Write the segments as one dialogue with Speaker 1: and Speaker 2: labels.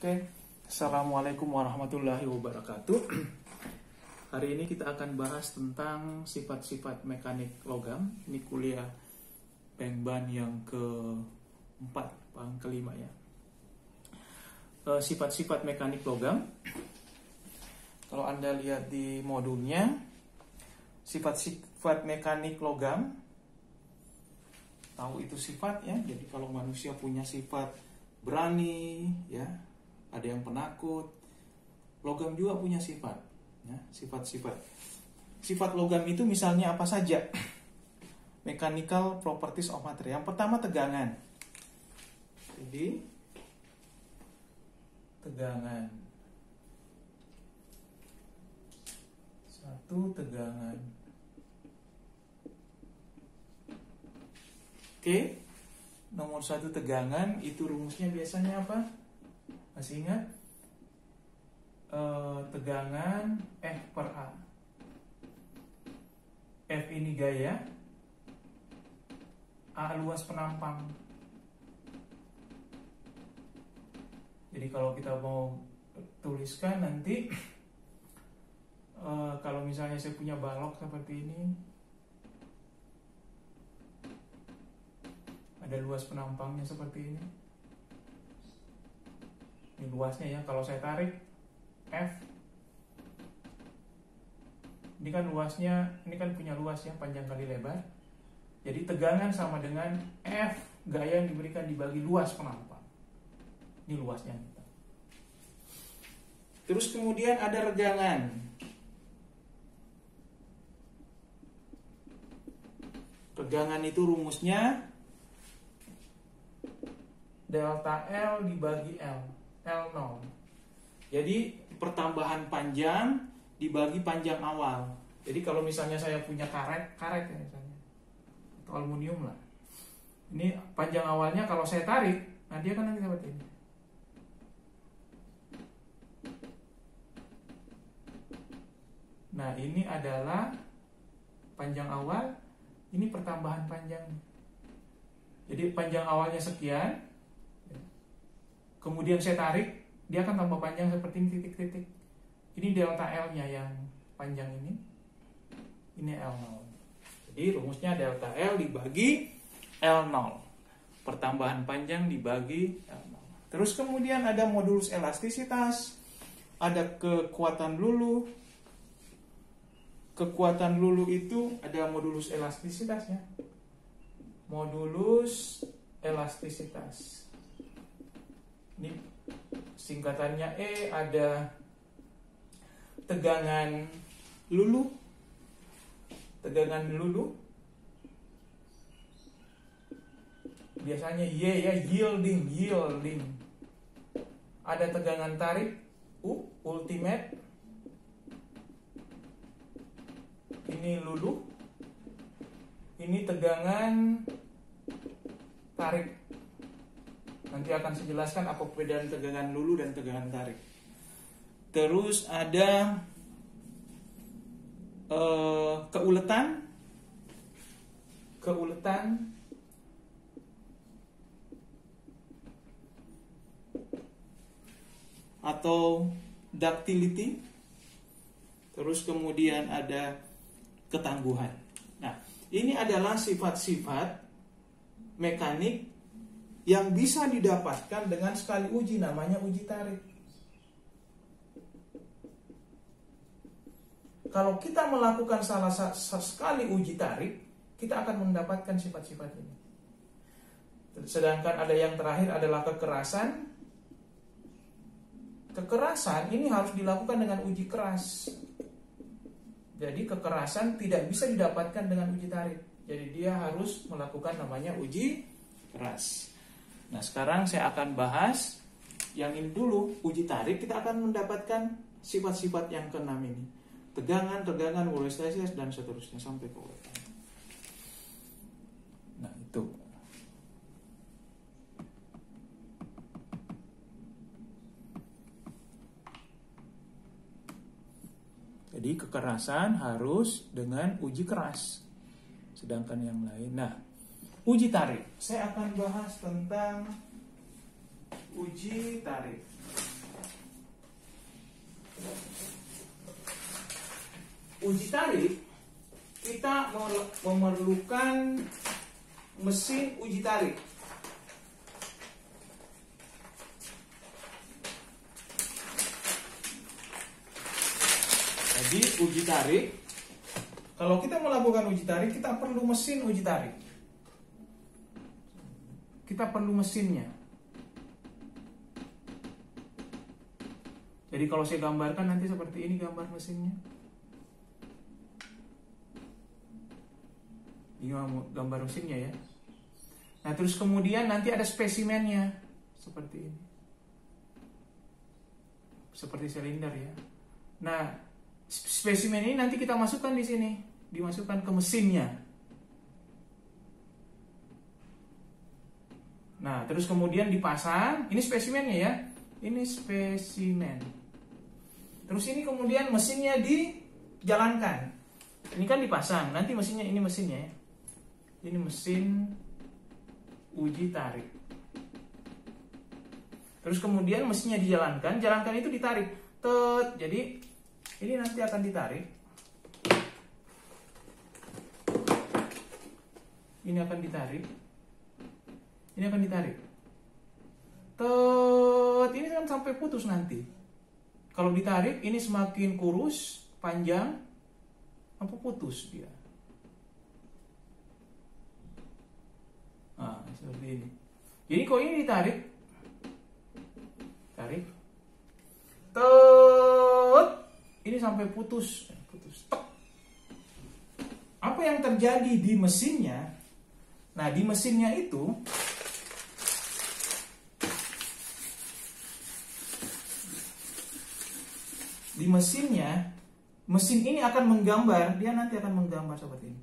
Speaker 1: Oke, Assalamualaikum warahmatullahi wabarakatuh. Hari ini kita akan bahas tentang sifat-sifat mekanik logam. Ini kuliah Pengban yang keempat, kelima ya. Sifat-sifat mekanik logam. Kalau Anda lihat di modulnya, sifat-sifat mekanik logam, tahu itu sifat ya. Jadi kalau manusia punya sifat berani, ya, ada yang penakut. Logam juga punya sifat, ya, sifat-sifat. Sifat logam itu misalnya apa saja? Mechanical properties of material. Yang pertama tegangan. Jadi tegangan. Satu, tegangan. Oke. Nomor satu tegangan, itu rumusnya biasanya apa? Masih ingat? Tegangan F per A. F ini gaya, A luas penampang. Jadi kalau kita mau tuliskan nanti, kalau misalnya saya punya balok seperti ini, ada luas penampangnya seperti ini. Ini luasnya ya, kalau saya tarik F, ini kan luasnya, ini kan punya luas ya, panjang kali lebar. Jadi tegangan sama dengan F gaya yang diberikan dibagi luas penampang. Ini luasnya. Terus kemudian ada regangan. Regangan itu rumusnya delta L dibagi L, L0. Jadi pertambahan panjang dibagi panjang awal. Jadi kalau misalnya saya punya karet ya misalnya, atau aluminium lah. Ini panjang awalnya kalau saya tarik, nah dia kan nanti seperti ini. Nah ini adalah panjang awal, ini pertambahan panjang. Jadi panjang awalnya sekian, kemudian saya tarik, dia akan tambah panjang seperti ini, titik-titik. Ini delta L-nya yang panjang ini L0. Jadi rumusnya delta L dibagi L0. Pertambahan panjang dibagi L0. Terus kemudian ada modulus elastisitas, ada kekuatan lulu. Kekuatan lulu itu ada modulus elastisitasnya. Modulus elastisitas. Ini singkatannya E, ada tegangan lulu. Tegangan lulu. Biasanya Y ya, yielding. Ada tegangan tarik U, ultimate. Ini lulu. Ini tegangan tarik. Nanti akan saya jelaskan apa perbedaan tegangan lulu dan tegangan tarik. Terus ada keuletan atau ductility. Terus kemudian ada ketangguhan. Nah, ini adalah sifat-sifat mekanik yang bisa didapatkan dengan sekali uji, namanya uji tarik. Kalau kita melakukan salah sekali uji tarik, kita akan mendapatkan sifat-sifat ini. Sedangkan ada yang terakhir adalah kekerasan. Kekerasan ini harus dilakukan dengan uji keras. Jadi kekerasan tidak bisa didapatkan dengan uji tarik. Jadi dia harus melakukan namanya uji keras. Nah sekarang saya akan bahas yang ini dulu, uji tarik. Kita akan mendapatkan sifat-sifat yang keenam ini. Tegangan, volumestasitas, dan seterusnya sampai ke uletan. Nah itu. Jadi kekerasan harus dengan uji keras. Sedangkan yang lain. Nah, uji tarik. Saya akan bahas tentang uji tarik. uji tarik, kita memerlukan mesin uji tarik. Jadi uji tarik, kalau kita melakukan uji tarik, kita perlu mesin uji tarik. Kita perlu mesinnya. Jadi kalau saya gambarkan nanti seperti ini gambar mesinnya. Ini gambar mesinnya ya. Nah terus kemudian nanti ada spesimennya seperti ini, seperti silinder ya. Nah spesimen ini nanti kita masukkan di sini, dimasukkan ke mesinnya. Nah terus kemudian dipasang. Ini spesimennya ya. Ini spesimen. Terus ini kemudian mesinnya dijalankan. Ini kan dipasang. Nanti mesinnya, ini mesinnya ya. Ini mesin uji tarik. Terus kemudian mesinnya dijalankan. Jalankan itu ditarik. Tet. Jadi ini nanti akan ditarik. Ini akan ditarik. Ini akan ditarik. Tet. Ini kan sampai putus nanti. Kalau ditarik ini semakin kurus, panjang, apa putus dia. Nah, seperti ini. Jadi kalau ini ditarik, tarik, tet, ini sampai putus, tek. Apa yang terjadi di mesinnya? Nah, di mesinnya itu mesin ini akan menggambar, dia nanti akan menggambar seperti ini.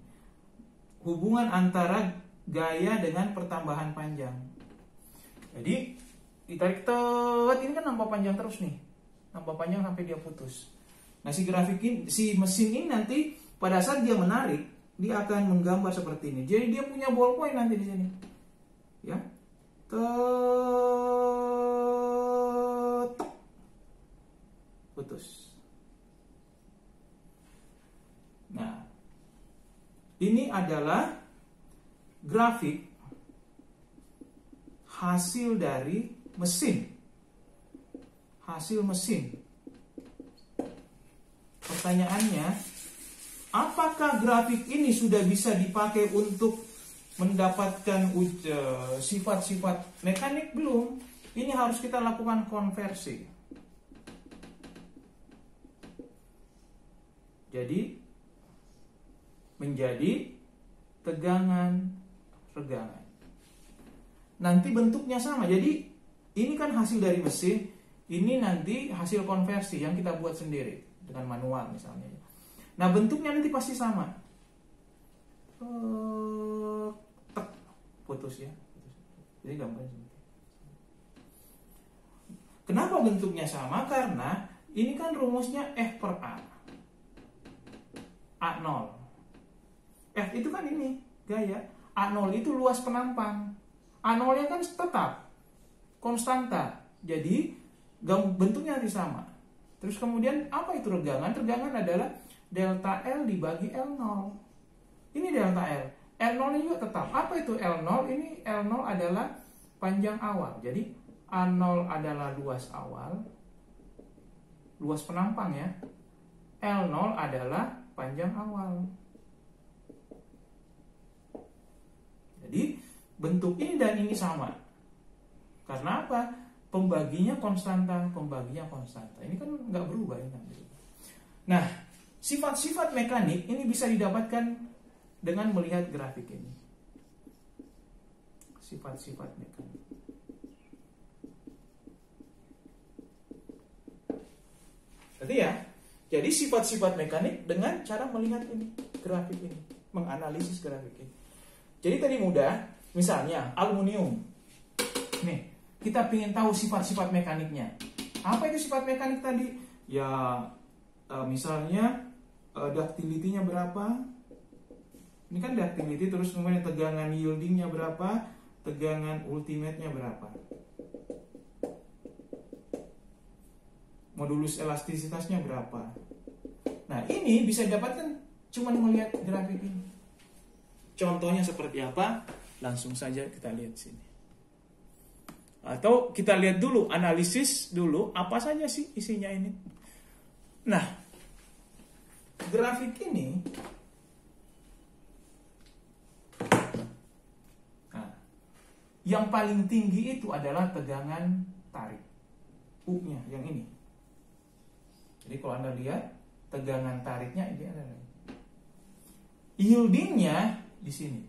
Speaker 1: Hubungan antara gaya dengan pertambahan panjang. Jadi ditarik tet, ini kan nambah panjang terus nih. Nambah panjang sampai dia putus. Nah, si grafik ini, si mesin ini nanti pada saat dia menarik, dia akan menggambar seperti ini. Jadi dia punya ballpoint nanti di sini. Ya. Tet, putus. Nah, ini adalah grafik hasil dari mesin. Hasil mesin. Pertanyaannya, apakah grafik ini sudah bisa dipakai untuk mendapatkan sifat-sifat mekanik? Belum. Ini harus kita lakukan konversi. Jadi menjadi tegangan, regangan. Nanti bentuknya sama. Jadi ini kan hasil dari mesin, ini nanti hasil konversi yang kita buat sendiri dengan manual misalnya. Nah, bentuknya nanti pasti sama. Tek, putus ya. Jadi gambarnya seperti. Kenapa bentuknya sama? Karena ini kan rumusnya F per A. A0. F itu kan ini gaya. A0 itu luas penampang. A0 nya kan tetap konstanta. Jadi bentuknya nanti sama. Terus kemudian apa itu regangan? Regangan adalah delta L dibagi L0. Ini delta L. L0 nya juga tetap. Apa itu L0? Ini L0 adalah panjang awal. Jadi A0 adalah luas awal. Luas penampang ya. L0 adalah panjang awal. Jadi bentuk ini dan ini sama. Karena apa? Pembaginya konstanta, pembaginya konstanta. Ini kan nggak berubah ya. Nah, sifat-sifat mekanik ini bisa didapatkan dengan melihat grafik ini. Sifat-sifat mekanik. Berarti ya, jadi sifat-sifat mekanik dengan cara melihat ini, grafik ini, menganalisis grafik ini. Jadi tadi mudah, misalnya aluminium. Nih, kita ingin tahu sifat-sifat mekaniknya. Apa itu sifat mekanik tadi? Ya, misalnya ductility-nya berapa? Ini kan ductility, terus kemudian tegangan yielding-nya berapa? Tegangan ultimate-nya berapa? Modulus elastisitasnya berapa? Nah, ini bisa didapatkan cuma melihat grafik ini. Contohnya seperti apa? Langsung saja kita lihat sini. Atau kita lihat dulu, analisis dulu, apa saja sih isinya ini. Nah, grafik ini, yang paling tinggi itu adalah tegangan tarik. U-nya, yang ini. Jadi kalau Anda lihat, tegangan tariknya ini adalah yieldingnya di sini.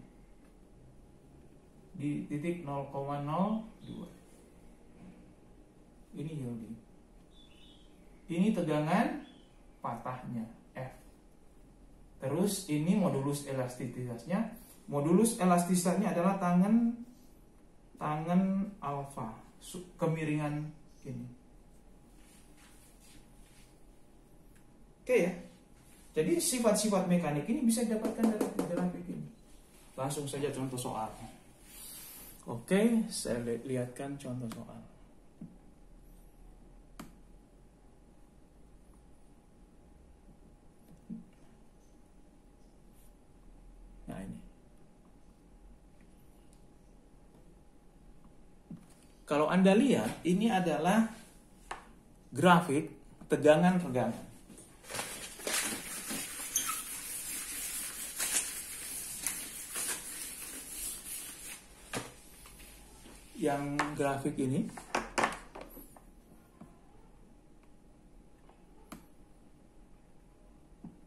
Speaker 1: Di titik 0,02. Ini yielding. Ini tegangan patahnya, F. Terus ini modulus elastisitasnya. Modulus elastisitasnya adalah tangan alfa, kemiringan ini. Oke ya. Jadi sifat-sifat mekanik ini bisa didapatkan dari grafik ini. Langsung saja contoh soal. Oke, saya lihatkan contoh soal. Nah ini. Kalau Anda lihat, ini adalah grafik tegangan-tegangan. Yang grafik ini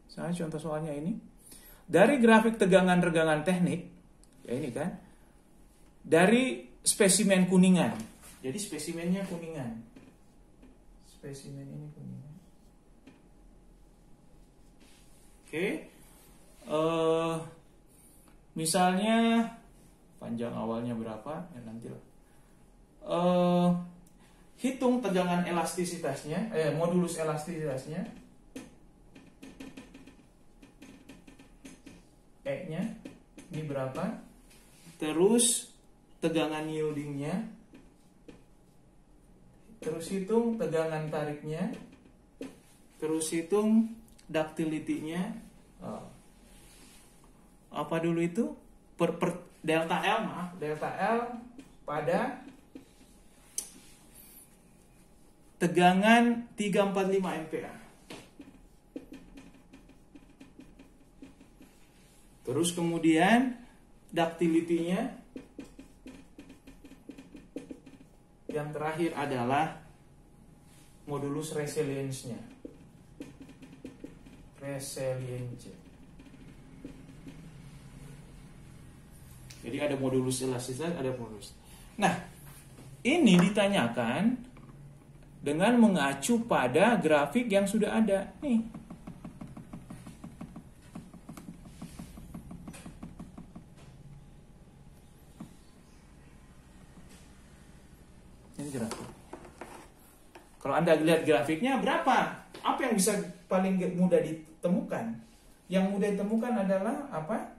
Speaker 1: saya contoh soalnya ini dari grafik tegangan-tegangan teknik ya ini kan dari spesimen kuningan. Jadi spesimennya kuningan, spesimen ini kuningan. Oke, misalnya panjang awalnya berapa ya nantilah. Hitung tegangan elastisitasnya, modulus elastisitasnya, E-nya ini berapa, terus tegangan yieldingnya, terus hitung tegangan tariknya, terus hitung ductility-nya. Apa dulu itu? Delta L pada tegangan 345 MPa. Terus kemudian ductility-nya yang terakhir adalah modulus resilience-nya. Jadi ada modulus elastisitas, ada modulus. Nah, ini ditanyakan dengan mengacu pada grafik yang sudah ada. Nih. Ini grafik. Kalau Anda lihat grafiknya berapa? Apa yang bisa paling mudah ditemukan? Yang mudah ditemukan adalah apa?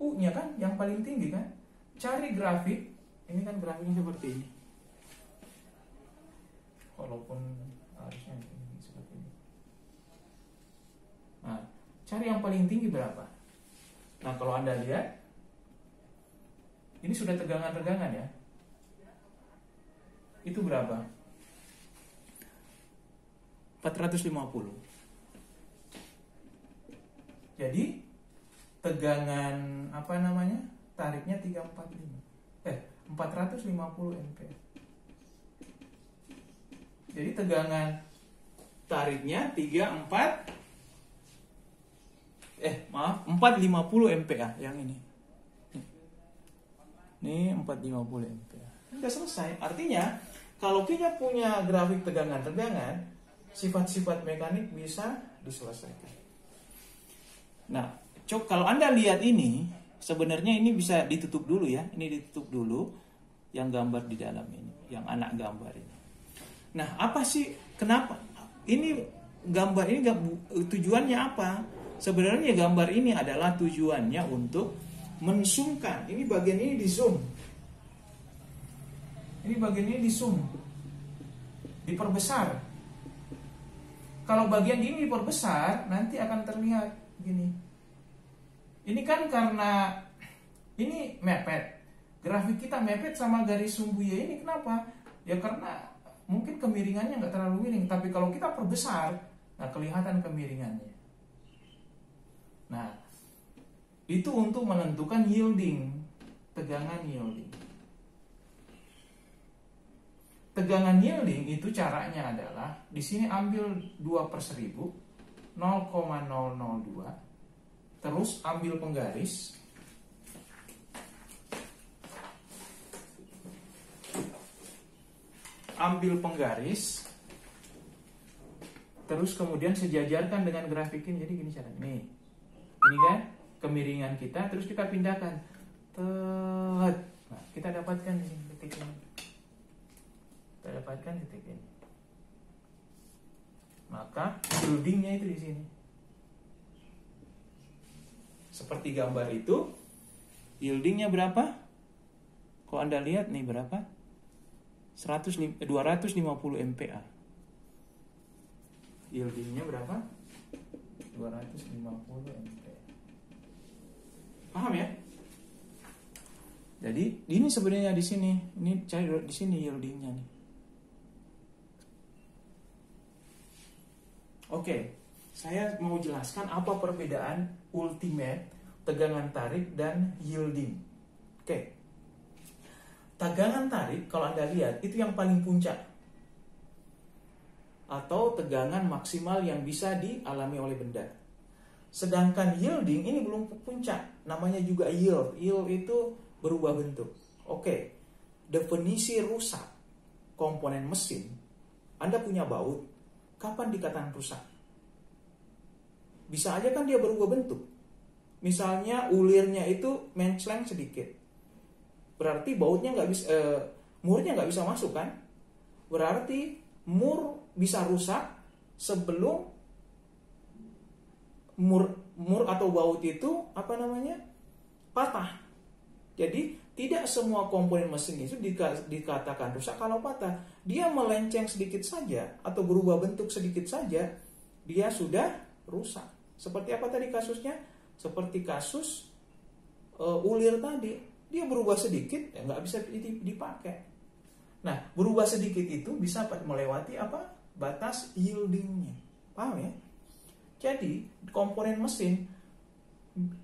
Speaker 1: U-nya kan, yang paling tinggi kan. Cari grafik. Ini kan grafiknya seperti ini. Walaupun harusnya seperti ini. Nah, cari yang paling tinggi berapa? Nah, kalau Anda lihat, ini sudah tegangan-tegangan ya. Itu berapa? 450. Jadi tegangan tariknya 450 MPa. Jadi tegangan tariknya 450 MPa yang ini. Ini 450 MPa. Udah selesai. Artinya kalau kita punya grafik tegangan-tegangan, sifat-sifat mekanik bisa diselesaikan. Nah, kalau Anda lihat ini, sebenarnya ini bisa ditutup dulu ya. Ini ditutup dulu yang gambar di dalam ini, yang anak gambar ini. Nah, apa sih? Kenapa? Ini gambar ini tujuannya apa? Sebenarnya gambar ini adalah tujuannya untuk menzoomkan. Ini bagian ini di zoom. Ini bagian ini di zoom. Diperbesar. Kalau bagian ini diperbesar, nanti akan terlihat gini. Ini kan karena ini mepet. Grafik kita mepet sama garis sumbu Y ini, kenapa? Ya karena mungkin kemiringannya nggak terlalu miring. Tapi kalau kita perbesar, nah kelihatan kemiringannya. Nah, itu untuk menentukan yielding, tegangan yielding. Tegangan yielding itu caranya adalah di sini ambil 2/1000, 0,002, terus ambil penggaris, terus kemudian sejajarkan dengan grafik ini. Jadi gini caranya, nih, ini kan kemiringan kita, terus kita pindahkan, nah kita dapatkan ini titik ini. Kita dapatkan titik ini. Maka yieldingnya itu di sini. Seperti gambar itu, yieldingnya berapa? Kalau Anda lihat nih berapa? 250 MPa. Yieldingnya berapa? 250 MPa. Paham ya? Jadi ini sebenarnya di sini. Ini cari di sini yieldingnya nih. Oke, saya mau jelaskan apa perbedaan ultimate, tegangan tarik, dan yielding. Oke, tegangan tarik kalau Anda lihat itu yang paling puncak, atau tegangan maksimal yang bisa dialami oleh benda. Sedangkan yielding ini belum puncak, namanya juga yield. Yield itu berubah bentuk. Oke, definisi rusak komponen mesin. Anda punya baut, kapan dikatakan rusak? Bisa aja kan dia berubah bentuk. Misalnya ulirnya itu mencleng sedikit, berarti bautnya nggak bisa, murnya nggak bisa masuk kan? Berarti mur bisa rusak sebelum mur atau baut itu patah. Jadi tidak semua komponen mesin itu dikatakan rusak kalau patah. Dia melenceng sedikit saja atau berubah bentuk sedikit saja, dia sudah rusak. Seperti apa tadi kasusnya? Seperti kasus ulir tadi, dia berubah sedikit, ya nggak bisa dipakai. Nah, berubah sedikit itu bisa melewati apa? Batas yieldingnya. Paham ya? Jadi komponen mesin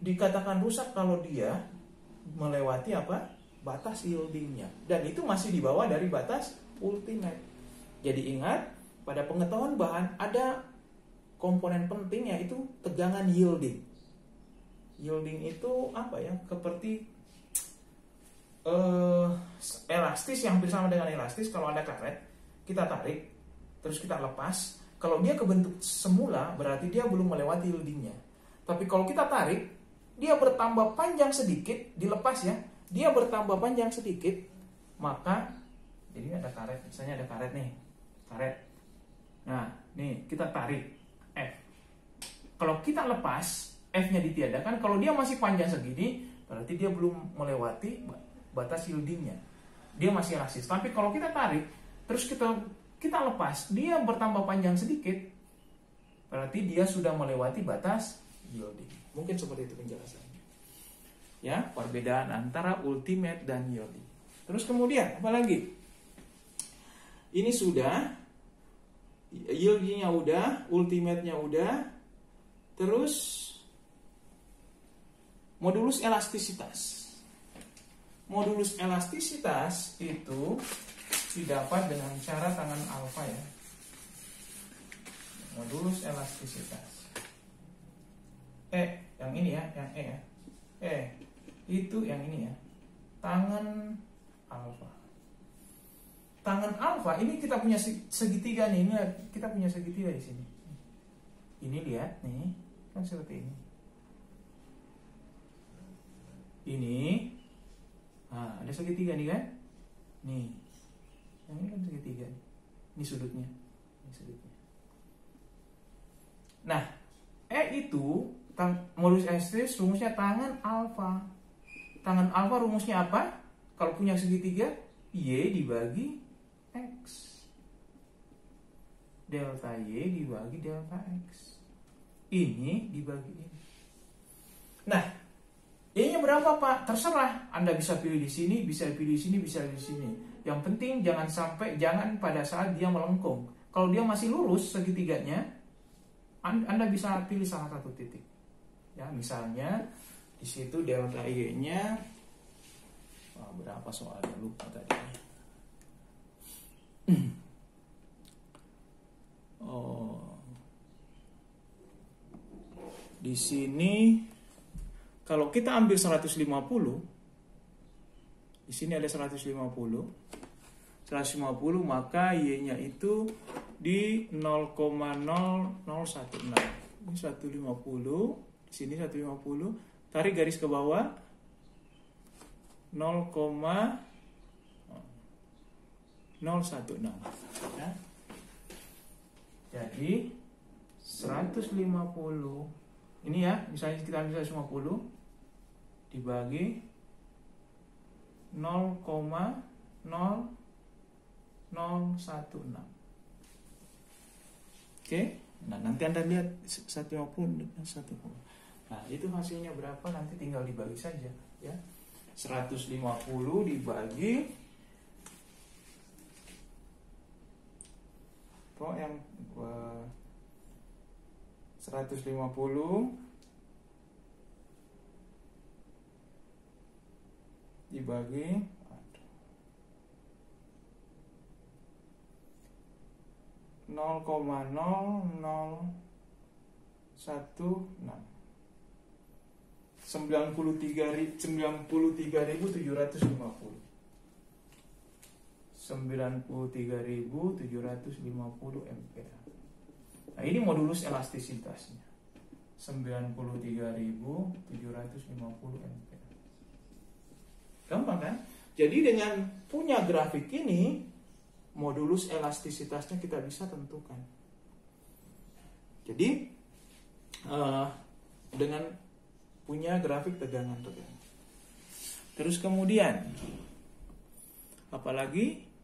Speaker 1: dikatakan rusak kalau dia melewati apa? Batas yieldingnya. Dan itu masih di bawah dari batas ultimate. Jadi ingat, pada pengetahuan bahan ada komponen penting, yaitu tegangan yielding. Yielding itu apa ya? Seperti elastis, yang hampir sama dengan elastis. Kalau ada karet, kita tarik, terus kita lepas. Kalau dia kebentuk semula, berarti dia belum melewati yieldingnya. Tapi kalau kita tarik, dia bertambah panjang sedikit, dilepas ya, dia bertambah panjang sedikit, maka jadi ada karet, misalnya ada karet nih, karet. Nah, nih kita tarik F. Kalau kita lepas, F-nya ditiadakan. Kalau dia masih panjang segini, berarti dia belum melewati batas yieldingnya. Dia masih elastis. Tapi kalau kita tarik, terus kita lepas, dia bertambah panjang sedikit, berarti dia sudah melewati batas yielding. Mungkin seperti itu penjelasannya. Ya, perbedaan antara ultimate dan yielding. Terus kemudian apa lagi? Ini sudah, yieldingnya udah, ultimate-nya udah. Terus modulus elastisitas. Modulus elastisitas itu didapat dengan cara tangan alfa ya. Modulus elastisitas. Yang ini ya, yang E ya. Itu yang ini ya. Tangan alfa. Tangan alfa ini kita punya segitiga nih. Ini kita punya segitiga di sini. Ini lihat nih, kan seperti ini. Ini, nah, ada segitiga nih kan? Nih, yang ini kan segitiga. Ini sudutnya. Ini sudutnya. Nah, itu modulus elastisitas rumusnya tangan alfa. Tangan alfa rumusnya apa? Kalau punya segitiga, Y dibagi X. delta Y dibagi delta X. Ini dibagi ini. Nah, Y-nya berapa, Pak? Terserah. Anda bisa pilih di sini, bisa pilih di sini, bisa di sini. Yang penting jangan pada saat dia melengkung. Kalau dia masih lurus segitiganya, Anda bisa pilih salah satu titik. Ya, misalnya di situ delta Y-nya berapa soalnya, lupa tadi. Di sini kalau kita ambil 150, di sini ada 150, maka Y-nya itu di 0,0016. Ini 150, di sini 150, tarik garis ke bawah 0,016. Ya. Jadi 150 ini ya, misalnya kita ambil 150 dibagi 0,0016. Oke, nah nanti Anda lihat 150 dan 150. Nah, itu hasilnya berapa nanti tinggal dibagi saja ya. 150 dibagi yang 150 dibagi 0,0016, 93.750. 93.750 ampere. Nah, ini modulus elastisitasnya. 93.750 ampere. Gampang kan? Jadi dengan punya grafik ini, modulus elastisitasnya kita bisa tentukan. Jadi dengan punya grafik tegangan-tegangan. Terus kemudian apalagi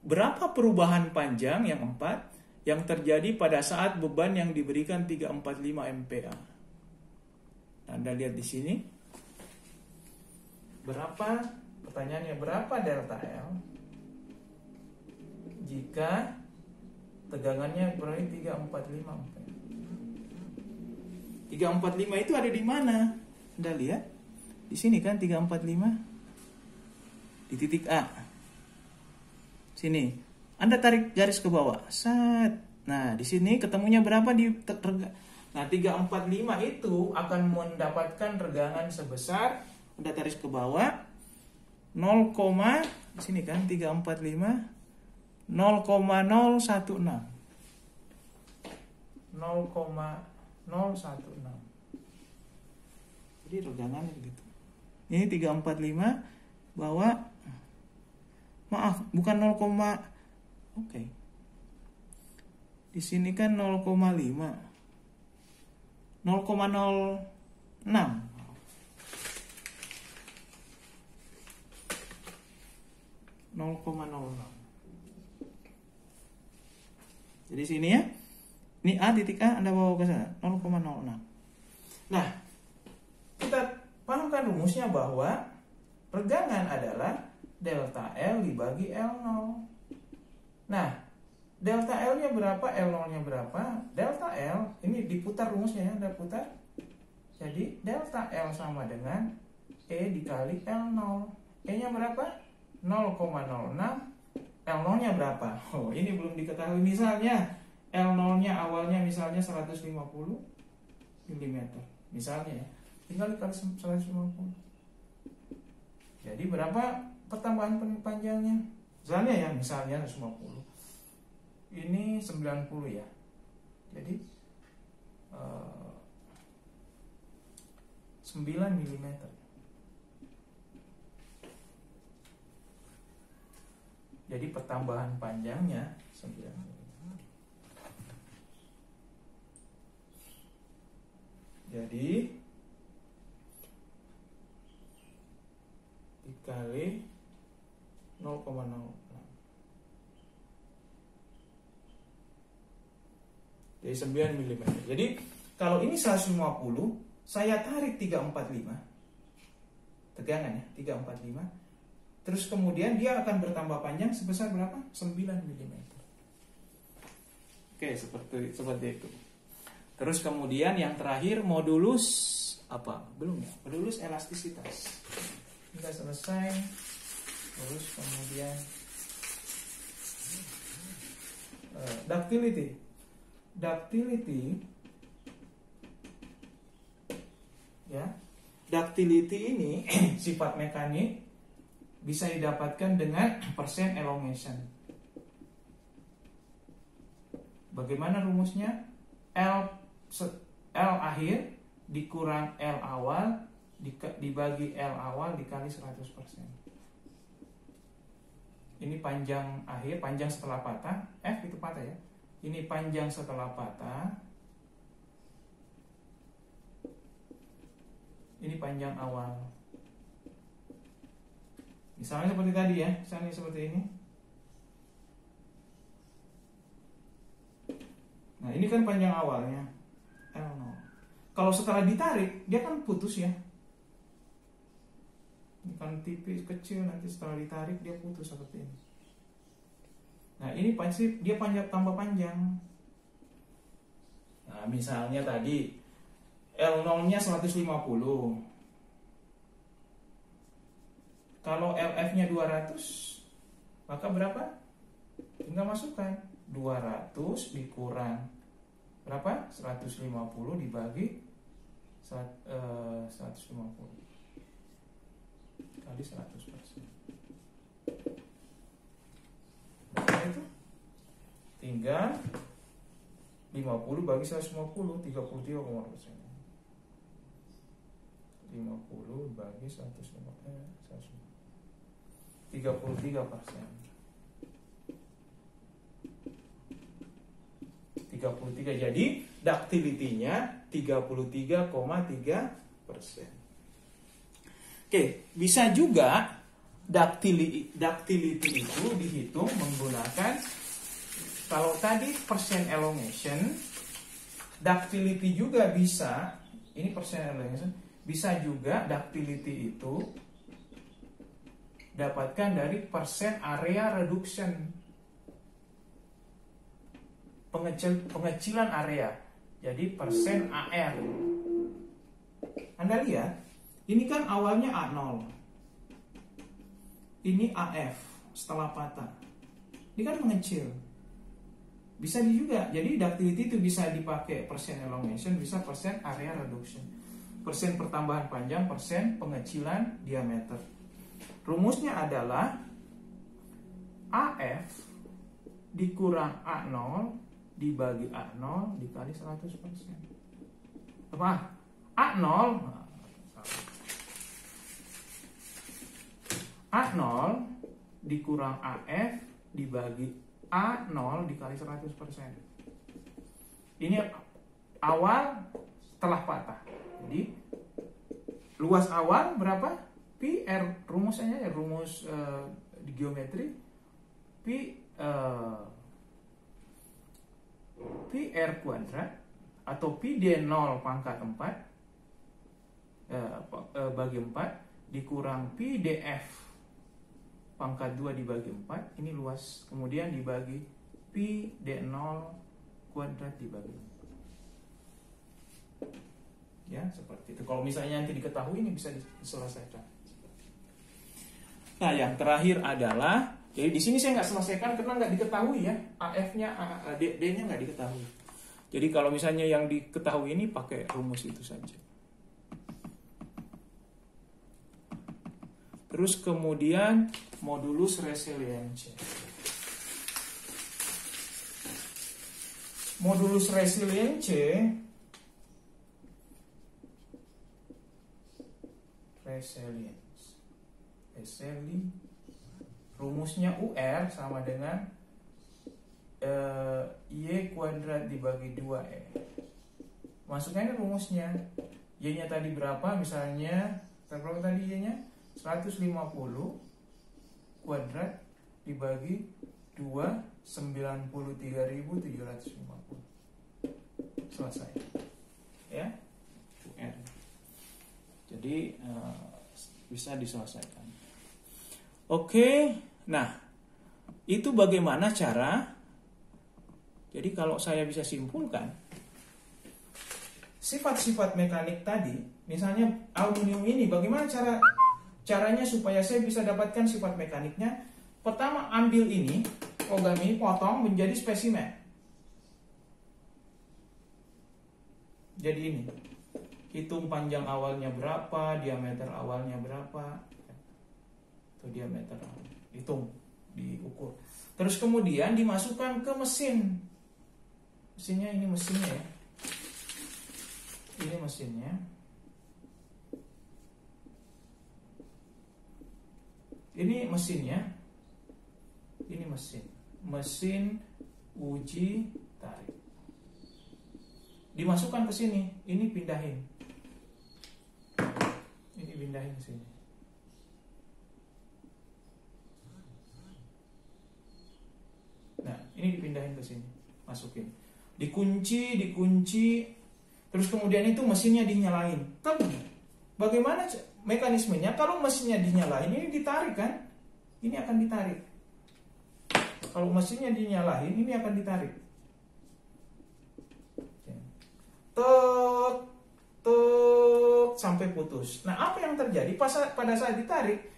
Speaker 1: berapa perubahan panjang yang 4 yang terjadi pada saat beban yang diberikan 345 MPa. Anda lihat di sini. Berapa, pertanyaannya berapa delta L jika tegangannya berarti 345 ampere. 345 itu ada di mana? Anda lihat. Di sini kan 345 di titik A. Sini. Anda tarik garis ke bawah. Set. Nah, di sini ketemunya berapa di Nah, 345 itu akan mendapatkan tegangan sebesar, Anda tarik ke bawah 0, di sini kan 345 0,016. 0,016. Jadi tegangannya begitu. Ini 345 bahwa maaf, bukan 0, oke. Di sini kan 0,5. 0,06. Jadi sini ya. Ini A titik A, Anda bawa ke sana 0,06. Nah, kita pahamkan rumusnya bahwa tegangan adalah delta L dibagi L0. Nah, delta L-nya berapa, L0-nya berapa? Delta L, ini diputar rumusnya ya, Anda putar. Jadi, delta L sama dengan E dikali L0. E-nya berapa? 0,06. L0-nya berapa? Oh, ini belum diketahui. Misalnya, L0-nya awalnya misalnya 150 mm. Misalnya ya, tinggal dikali 150. Jadi, berapa pertambahan panjangnya? Misalnya 150. Ini 90 ya. Jadi 9 mm. Jadi pertambahan panjangnya 9 mm. Jadi dikali 0,06. Jadi 9 mm. Jadi kalau ini 150, saya tarik 345. Tegangan ya, 345. Terus kemudian dia akan bertambah panjang sebesar berapa? 9 mm. Oke, seperti itu. Terus kemudian yang terakhir modulus apa? Belum ya? Modulus elastisitas. Sudah selesai. Terus kemudian ductility. Ya. Ductility ini sifat mekanik bisa didapatkan dengan persen elongation. Bagaimana rumusnya? L akhir dikurang L awal dibagi L awal dikali 100%. Ini panjang akhir, panjang setelah patah. F itu patah ya. Ini panjang setelah patah. Ini panjang awal. Misalnya seperti tadi ya, misalnya seperti ini. Nah, ini kan panjang awalnya L0. Kalau setelah ditarik, dia kan putus ya. Ini kan tipis, kecil, nanti setelah ditarik dia putus seperti ini. Nah, ini pasti dia tambah panjang. Nah, misalnya tadi L0-nya 150. Kalau LF-nya 200, maka berapa? Tinggal masukkan 200 dikurang berapa? 150 dibagi 150 kali 100%. Berapa itu? Tinggal 50 bagi 150, 33,5%. 50 bagi 150, 33%. 33, jadi ductility-nya 33,3%. Oke, bisa juga ductility itu dihitung menggunakan, kalau tadi persen elongation, ductility juga bisa, ini persen elongation, bisa juga ductility itu dapatkan dari persen area reduction, pengecilan area. Jadi persen AR. Anda lihat, ini kan awalnya A0. Ini AF setelah patah. Ini kan mengecil. Bisa juga. Jadi ductility itu bisa dipakai persen elongation, bisa persen area reduction. Persen pertambahan panjang, persen pengecilan diameter. Rumusnya adalah AF dikurang A0 dibagi A0 dikali 100%. Apa? A0 dikurang AF dibagi A0 dikali 100%. Ini awal setelah patah. Jadi luas awal berapa? Pi R, rumusnya ya, rumus di geometri. Pi R kuadrat atau Pi D0 pangkat 4 bagi 4 dikurang Pi DF pangkat 2 dibagi 4, ini luas, kemudian dibagi Pi D0 kuadrat dibagi 4. Ya, seperti itu. Kalau misalnya nanti diketahui, ini bisa diselesaikan. Nah, yang terakhir adalah, jadi di sini saya nggak selesaikan karena nggak diketahui ya, AF-nya, D-nya nggak diketahui. Jadi kalau misalnya yang diketahui ini pakai rumus itu saja. Terus kemudian modulus resilience. Modulus resilience rumusnya UR sama dengan Y kuadrat dibagi 2E. Masukkan rumusnya. Y-nya tadi berapa? Misalnya berapa tadi Y-nya? 150 kuadrat dibagi 2, 93.750. Selesai. Ya. UN. Jadi bisa diselesaikan. Oke. Nah, itu bagaimana cara. Jadi kalau saya bisa simpulkan, sifat-sifat mekanik tadi, misalnya aluminium ini, bagaimana caranya supaya saya bisa dapatkan sifat mekaniknya? Pertama, ambil ini, logam ini, potong menjadi spesimen. Jadi ini, hitung panjang awalnya berapa, diameter awalnya berapa, itu diameter awalnya, hitung, diukur. Terus kemudian dimasukkan ke mesin. Mesinnya ini mesinnya ya. Ini mesinnya. Ini mesinnya. Ini mesin. Mesin uji tarik. Dimasukkan ke sini. Ini pindahin. Ini pindahin ke sini. Nah, ini dipindahin ke sini. Masukin. Dikunci. Terus kemudian itu mesinnya dinyalain. Tapi bagaimana mekanismenya? Kalau mesinnya dinyalain, ini ditarik kan? Ini akan ditarik. Kalau mesinnya dinyalain, ini akan ditarik. Tek, sampai putus. Nah, apa yang terjadi pada saat ditarik?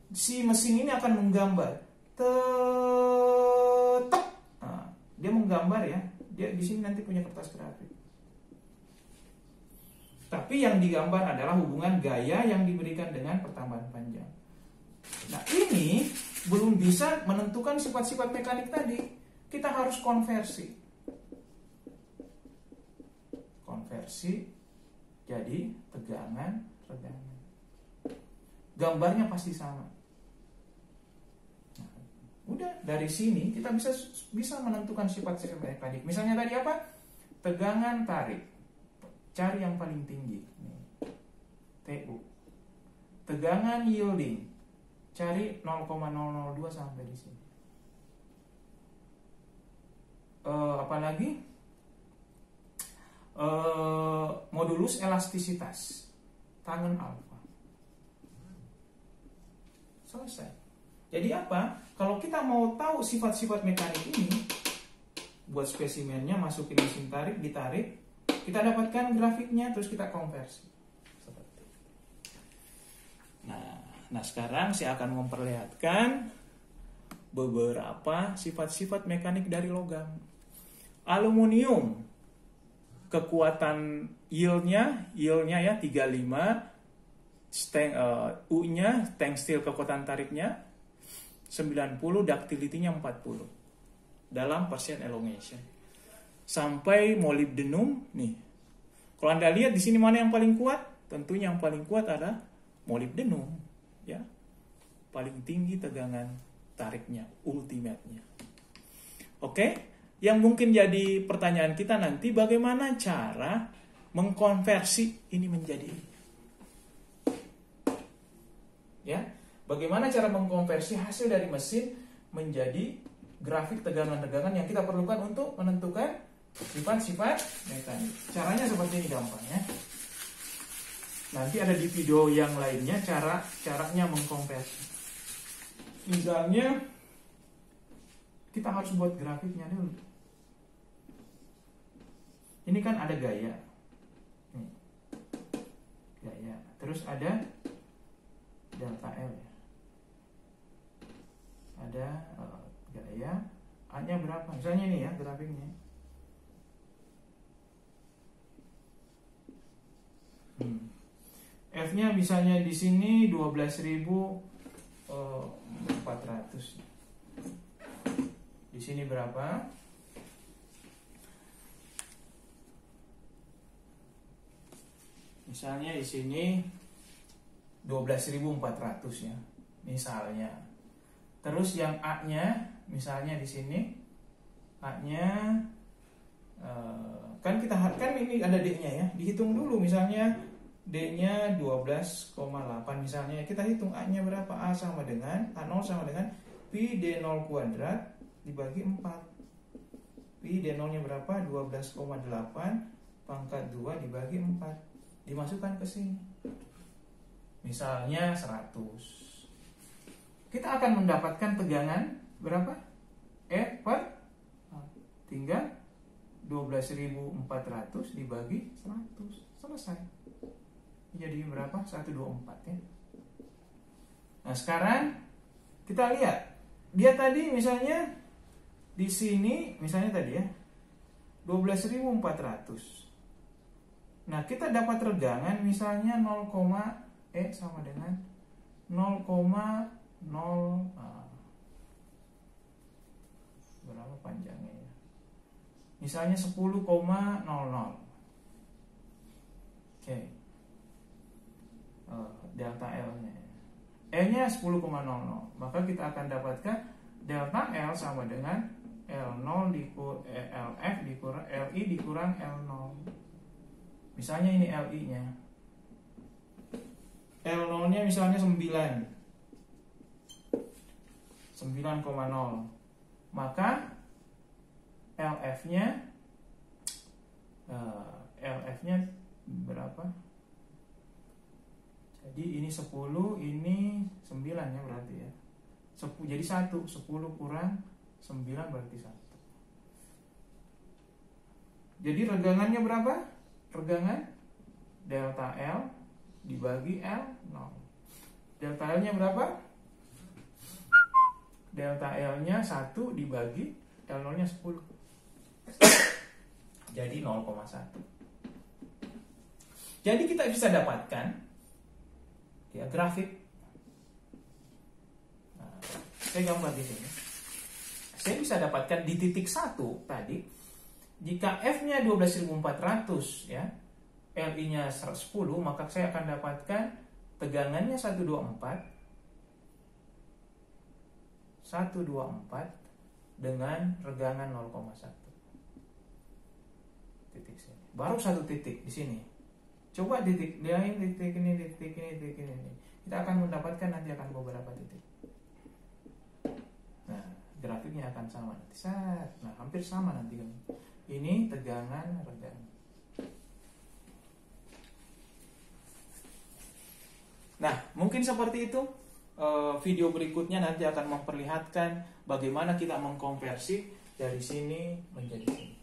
Speaker 1: Si mesin ini akan menggambar. Tek. Nah, dia menggambar ya. Dia di sini nanti punya kertas grafik. Tapi yang digambar adalah hubungan gaya yang diberikan dengan pertambahan panjang. Nah, ini belum bisa menentukan sifat-sifat mekanik tadi. Kita harus konversi. Konversi jadi tegangan. Gambarnya pasti sama. Nah, udah dari sini kita bisa menentukan sifat-sifat mekanik. Misalnya tadi apa? Tegangan tarik. Cari yang paling tinggi. TU. Tegangan yielding. Cari 0,002 sampai di sini. Apalagi? Modulus elastisitas. Tangen alfa. Selesai. Jadi apa? Kalau kita mau tahu sifat-sifat mekanik ini, buat spesimennya, masukin mesin tarik, ditarik, kita dapatkan grafiknya, terus kita konversi. Seperti. Nah, sekarang saya akan memperlihatkan beberapa sifat-sifat mekanik dari logam. Aluminium, kekuatan yieldnya ya 35, U-nya, tank steel kekuatan tariknya 90, ductility-nya 40 dalam percent elongation. Sampai molybdenum nih. Kalau Anda lihat di sini mana yang paling kuat? Tentunya yang paling kuat adalah molybdenum, ya. Paling tinggi tegangan tariknya, ultimate-nya. Oke, yang mungkin jadi pertanyaan kita nanti, bagaimana cara mengkonversi ini menjadi ini? Ya, bagaimana cara mengkonversi hasil dari mesin menjadi grafik tegangan-tegangan yang kita perlukan untuk menentukan sifat-sifat mekanik. Caranya seperti ini gampangnya. Nanti ada di video yang lainnya caranya mengkonversi. Misalnya kita harus buat grafiknya dulu. Ini kan ada gaya. Nih. Gaya. Terus ada delta L ya. Ada gaya. A-nya berapa? Misalnya ini ya grafiknya. F-nya misalnya di sini 12.400. Di sini berapa? Misalnya di sini 12.400 ya. Misalnya. Terus yang A-nya misalnya di sini A-nya kan ini ada D-nya ya. Dihitung dulu misalnya D-nya 12,8 misalnya. Kita hitung A-nya berapa? A0 sama dengan Pi D0 kuadrat dibagi 4. Pi D0-nya berapa? 12,8 pangkat 2 dibagi 4. Dimasukkan ke sini. Misalnya 100. Kita akan mendapatkan tegangan berapa? E per tinggal 12.400 dibagi 100. Selesai. Jadi berapa? 124 ya. Nah, sekarang kita lihat. Dia tadi misalnya di sini misalnya tadi ya 12.400. Nah, kita dapat regangan misalnya 0, E sama dengan 0,0 berapa panjangnya ya? Misalnya 10,00. Oke. Delta L-nya. E-nya 10,00. Maka kita akan dapatkan delta L sama dengan L0 LF dikurang LI dikurang L0. Misalnya ini LI-nya. L0-nya misalnya 9,0. Maka LF-nya berapa? Jadi ini 10, ini 9 ya berarti ya. Jadi 1, 10 kurang 9 berarti 1. Jadi regangannya berapa? Regangan delta L dibagi L0. Delta L-nya berapa? Delta L-nya 1 dibagi L0-nya 10. Jadi 0,1. Jadi kita bisa dapatkan ya grafik. Nah, saya gambar di sini. Saya bisa dapatkan di titik 1 tadi, jika F-nya 12.400 ya, LI-nya 10, maka saya akan dapatkan tegangannya 124 dengan regangan 0,1. Titik sini. Baru satu titik di sini. Coba titik lain, titik ini. Kita akan mendapatkan nanti akan beberapa titik. Nah, grafiknya akan sama nanti. Nah, hampir sama nanti. Ini tegangan, regangan. Nah, mungkin seperti itu. Video berikutnya nanti akan memperlihatkan bagaimana kita mengkonversi dari sini menjadi sini.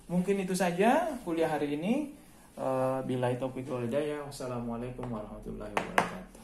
Speaker 1: Mungkin itu saja kuliah hari ini. Billahi taufiq wal hidayah. Wassalamualaikum warahmatullahi wabarakatuh.